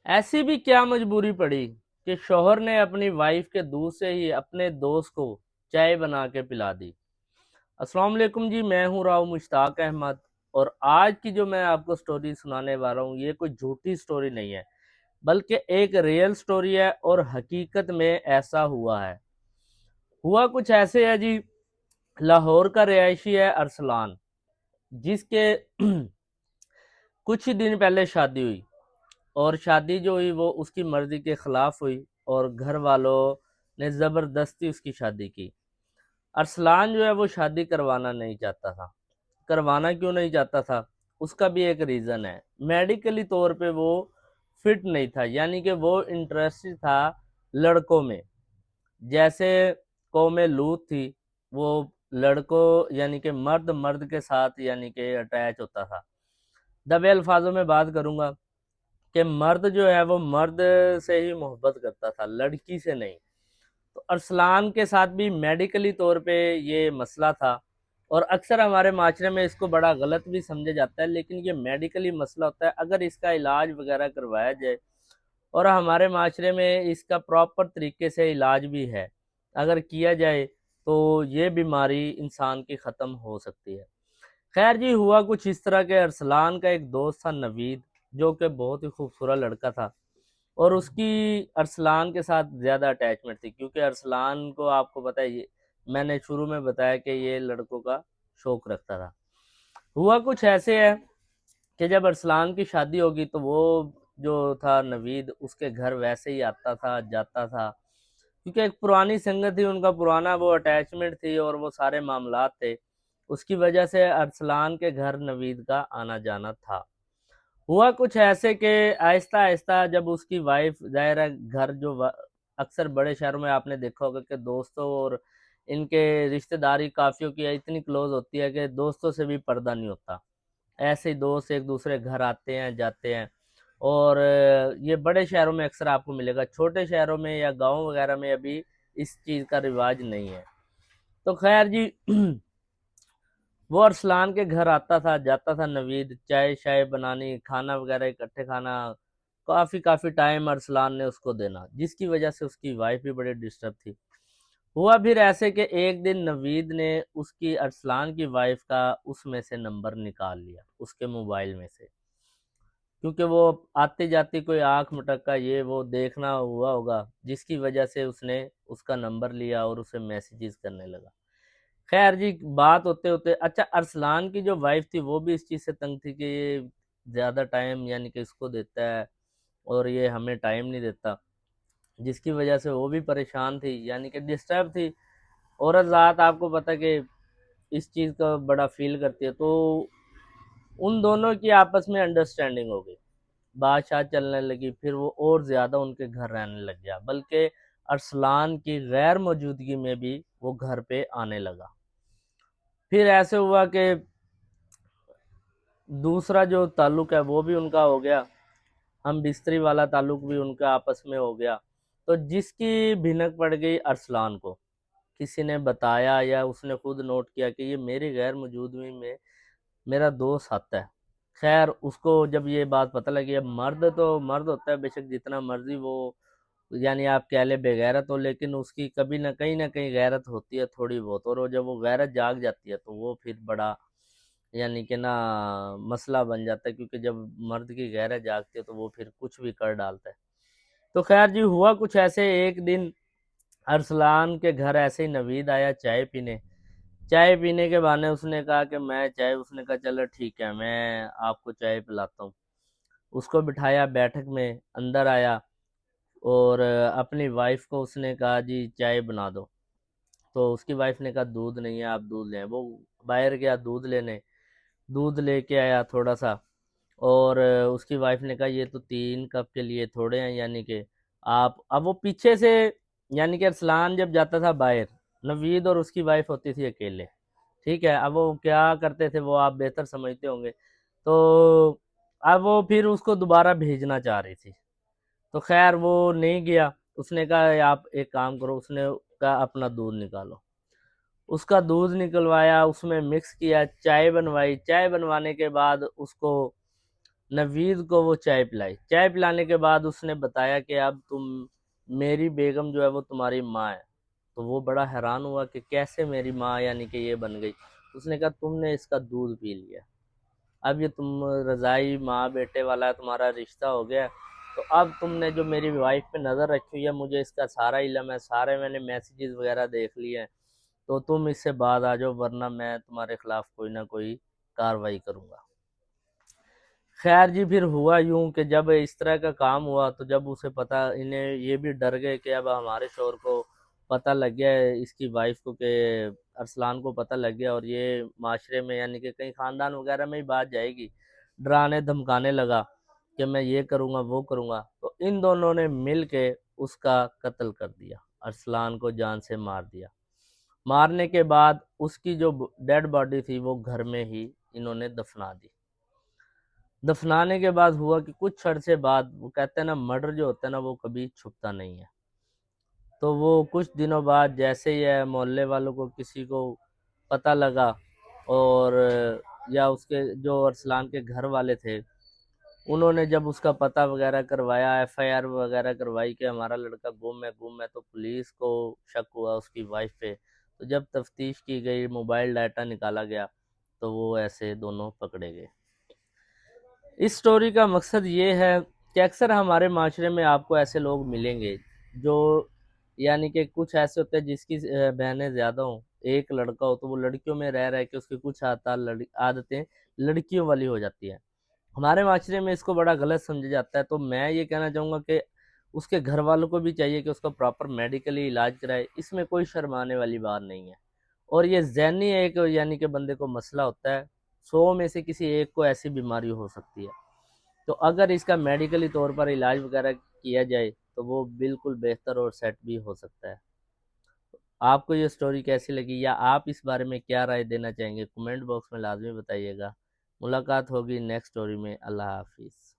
ऐसी भी क्या मजबूरी पड़ी कि शौहर ने अपनी वाइफ के दूध से ही अपने दोस्त को चाय बना के पिला दी। अस्सलाम वालेकुम जी, मैं हूँ राव मुश्ताक अहमद। और आज की जो मैं आपको स्टोरी सुनाने वाला हूँ, ये कोई झूठी स्टोरी नहीं है, बल्कि एक रियल स्टोरी है और हकीकत में ऐसा हुआ है। हुआ कुछ ऐसे है जी। लाहौर का रिहायशी है अरसलान, जिसके कुछ ही दिन पहले शादी हुई। और शादी जो हुई वो उसकी मर्जी के खिलाफ हुई और घर वालों ने ज़बरदस्ती उसकी शादी की। अरसलान जो है वो शादी करवाना नहीं चाहता था। करवाना क्यों नहीं चाहता था, उसका भी एक रीज़न है। मेडिकली तौर पे वो फिट नहीं था, यानी कि वो इंटरेस्टेड था लड़कों में। जैसे कौम लूत थी, वो लड़कों यानी कि मर्द मर्द के साथ यानी कि अटैच होता था। दबे अल्फाजों में बात करूंगा कि मर्द जो है वो मर्द से ही मोहब्बत करता था, लड़की से नहीं। तो अरसलान के साथ भी मेडिकली तौर पे ये मसला था। और अक्सर हमारे माशरे में इसको बड़ा गलत भी समझा जाता है, लेकिन ये मेडिकली मसला होता है। अगर इसका इलाज वगैरह करवाया जाए, और हमारे माशरे में इसका प्रॉपर तरीके से इलाज भी है, अगर किया जाए तो ये बीमारी इंसान की ख़त्म हो सकती है। खैर जी, हुआ कुछ इस तरह के अरसलान का एक दोस्त था नवीद, जो कि बहुत ही खूबसूरत लड़का था। और उसकी अरसलान के साथ ज़्यादा अटैचमेंट थी, क्योंकि अरसलान को आपको पता है, ये मैंने शुरू में बताया कि ये लड़कों का शौक रखता था। हुआ कुछ ऐसे है कि जब अरसलान की शादी होगी तो वो जो था नवीद, उसके घर वैसे ही आता था जाता था, क्योंकि एक पुरानी संगत थी उनका, पुराना वो अटैचमेंट थी और वो सारे मामलात थे। उसकी वजह से अरसलान के घर नवीद का आना जाना था। हुआ कुछ ऐसे कि आहिस्ता आहिस्ता जब उसकी वाइफ, ज़ाहिर है घर जो अक्सर बड़े शहरों में आपने देखा होगा कि दोस्तों और इनके रिश्तेदारी काफियों की इतनी क्लोज होती है कि दोस्तों से भी पर्दा नहीं होता। ऐसे ही दोस्त एक दूसरे घर आते हैं जाते हैं। और ये बड़े शहरों में अक्सर आपको मिलेगा, छोटे शहरों में या गांव वगैरह में अभी इस चीज़ का रिवाज नहीं है। तो खैर जी, वो अरसलान के घर आता था जाता था नवीद, चाय शाय बनानी, खाना वगैरह इकट्ठे खाना, काफ़ी काफ़ी टाइम अरसलान ने उसको देना, जिसकी वजह से उसकी वाइफ भी बड़ी डिस्टर्ब थी। हुआ फिर ऐसे कि एक दिन नवीद ने उसकी, अरसलान की वाइफ का, उसमें से नंबर निकाल लिया उसके मोबाइल में से, क्योंकि वो आती जाती कोई आंख मटक्का ये वो देखना हुआ होगा, जिसकी वजह से उसने उसका नंबर लिया और उसे मैसेजेस करने लगा। खैर जी, बात होते होते, अच्छा, अरसलान की जो वाइफ थी वो भी इस चीज़ से तंग थी कि ये ज़्यादा टाइम यानी कि इसको देता है और ये हमें टाइम नहीं देता, जिसकी वजह से वो भी परेशान थी, यानी कि डिस्टर्ब थी। औरत ज़ात आपको पता है कि इस चीज़ का बड़ा फील करती है। तो उन दोनों की आपस में अंडरस्टैंडिंग हो गई, बात शात चलने लगी, फिर वो और ज़्यादा उनके घर रहने लग गया, बल्कि अरसलान की गैर मौजूदगी में भी वो घर पे आने लगा। फिर ऐसे हुआ कि दूसरा जो ताल्लुक है वो भी उनका हो गया, हम बिस्तरी वाला ताल्लुक भी उनका आपस में हो गया। तो जिसकी भिनक पड़ गई अरसलान को, किसी ने बताया या उसने खुद नोट किया कि ये मेरी गैर मौजूदगी में मेरा दोस्त आता है। खैर उसको जब ये बात पता लगी, अब मर्द तो मर्द होता है, बेशक जितना मर्जी वो यानी आप कह ले बेगैरत हो, लेकिन उसकी कभी ना कहीं गैरत होती है थोड़ी बहुत। और वो जब वो गैरत जाग जाती है तो वो फिर बड़ा यानी कि ना मसला बन जाता है, क्योंकि जब मर्द की गैरत जागती है तो वो फिर कुछ भी कर डालता है। तो खैर जी, हुआ कुछ ऐसे, एक दिन अरसलान के घर ऐसे ही नवीद आया चाय पीने। चाय पीने के बहाने उसने कहा कि मैं चाय, उसने कहा चलो ठीक है मैं आपको चाय पिलाता हूँ। उसको बिठाया बैठक में, अंदर आया और अपनी वाइफ को उसने कहा जी चाय बना दो। तो उसकी वाइफ ने कहा दूध नहीं है, आप दूध लें। वो बाहर गया दूध लेने, दूध लेके आया थोड़ा सा। और उसकी वाइफ ने कहा ये तो 3 कप के लिए थोड़े हैं, यानी कि आप, अब वो पीछे से, यानी कि अरसलान जब जाता था बाहर, नवीद और उसकी वाइफ होती थी अकेले। ठीक है, अब वो क्या करते थे वो आप बेहतर समझते होंगे। तो अब वो फिर उसको दोबारा भेजना चाह रही थी, तो खैर वो नहीं गया। उसने कहा आप एक काम करो, उसने कहा अपना दूध निकालो। उसका दूध निकलवाया, उसमें मिक्स किया, चाय बनवाई। चाय बनवाने के बाद उसको نوید کو وہ چائے پلائی، چائے پلانے کے بعد اس نے بتایا کہ اب میری بیگم جو ہے وہ تمہاری ماں ہے۔ تو وہ بڑا حیران ہوا کہ کیسے میری ماں یعنی کہ یہ بن گئی؟ اس نے کہا تم نے اس کا دودھ پی لیا، اب یہ تم رضائی ماں بیٹے والا تمہارا رشتہ ہو گیا، تو اب تم نے جو میری وائف پہ نظر رکھی ہوئی ہے، مجھے اس کا سارا علم ہے، سارے میں نے میسیجز وغیرہ دیکھ لیے ہیں، تو تم اس سے بعد آ جاؤ ورنہ میں تمہارے خلاف کوئی نہ کوئی کارروائی کروں گا۔ خیر جی، پھر ہوا یوں کہ جب اس طرح کا کام ہوا تو جب اسے پتہ، انہیں یہ بھی ڈر گئے کہ اب ہمارے شوہر کو پتہ لگ گیا ہے، اس کی وائف کو، کہ ارسلان کو پتہ لگ گیا اور یہ معاشرے میں یعنی کہ کہیں خاندان وغیرہ میں ہی بات جائے گی، ڈرانے دھمکانے لگا کہ میں یہ کروں گا وہ کروں گا، تو ان دونوں نے مل کے اس کا قتل کر دیا، ارسلان کو جان سے مار دیا۔ مارنے کے بعد اس کی جو ڈیڈ باڈی تھی وہ گھر میں ہی انہوں نے دفنا دی۔ دفنانے کے بعد ہوا کہ کچھ عرصے بعد، وہ کہتے ہیں نا مرڈر جو ہوتا ہے نا وہ کبھی چھپتا نہیں ہے، تو وہ کچھ دنوں بعد جیسے ہی ہے محلے والوں کو کسی کو پتہ لگا، اور یا اس کے جو ارسلان کے گھر والے تھے انہوں نے جب اس کا پتہ وغیرہ کروایا، ایف آئی آر وغیرہ کروائی کہ ہمارا لڑکا گم ہے، تو پولیس کو شک ہوا اس کی وائف پہ، تو جب تفتیش کی گئی، موبائل ڈاٹا نکالا گیا، تو وہ ایسے دونوں پکڑے گئے۔ اس سٹوری کا مقصد یہ ہے کہ اکثر ہمارے معاشرے میں آپ کو ایسے لوگ ملیں گے جو یعنی کہ کچھ ایسے ہوتے ہیں جس کی بہنیں زیادہ ہوں، ایک لڑکا ہو تو وہ لڑکیوں میں رہ کے اس کی کچھ عادتیں لڑکیوں والی ہو جاتی ہیں۔ ہمارے معاشرے میں اس کو بڑا غلط سمجھا جاتا ہے، تو میں یہ کہنا چاہوں گا کہ اس کے گھر والوں کو بھی چاہیے کہ اس کا پراپر میڈیکلی علاج کرائے، اس میں کوئی شرمانے والی بات نہیں ہے۔ اور یہ ذہنی ایک یعنی کہ بندے کو مسئلہ ہوتا ہے، 100 میں سے کسی ایک کو ایسی بیماری ہو سکتی ہے، تو اگر اس کا میڈیکلی طور پر علاج وغیرہ کیا جائے تو وہ بالکل بہتر اور سیٹ بھی ہو سکتا ہے۔ آپ کو یہ سٹوری کیسی لگی یا آپ اس بارے میں کیا رائے دینا چاہیں گے، کمنٹ باکس میں لازمی بتائیے گا۔ ملاقات ہوگی نیکسٹ سٹوری میں۔ اللہ حافظ۔